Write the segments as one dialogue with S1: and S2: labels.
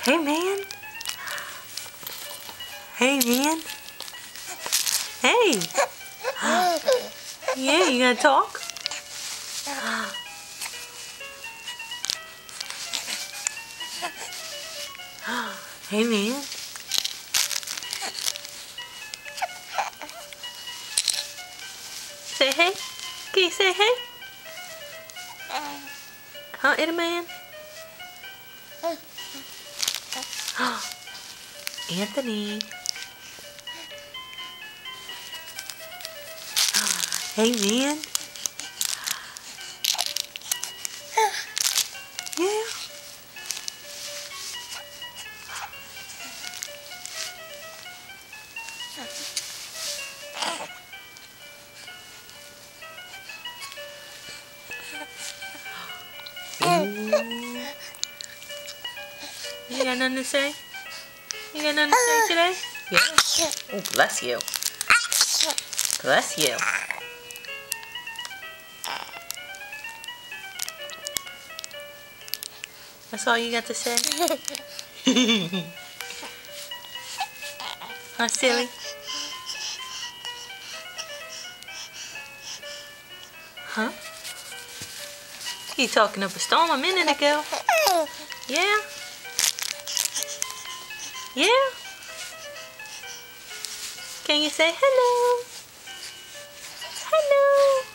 S1: Hey, man. Hey, man. Hey. Yeah, you gonna talk? Hey, man. Say hey. Can you say hey? Huh, Eddie-man? Anthony. Hey, man. Yeah. Ooh. You got nothing to say? You got nothing to say today? Yeah. Oh, bless you. Bless you. That's all you got to say? Huh, silly? Huh? You talking up a storm a minute ago. Yeah? Yeah? Can you say hello? Hello?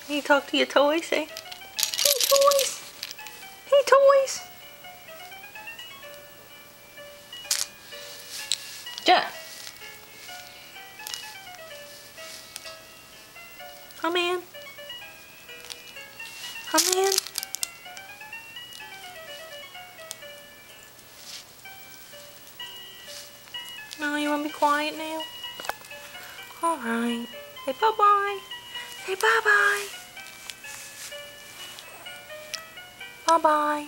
S1: Can you talk to your toys? Say, hey toys! Hey toys! Jeff! Come in. Come in. No, you want to be quiet now? Alright. Say bye-bye. Say bye-bye. Bye-bye.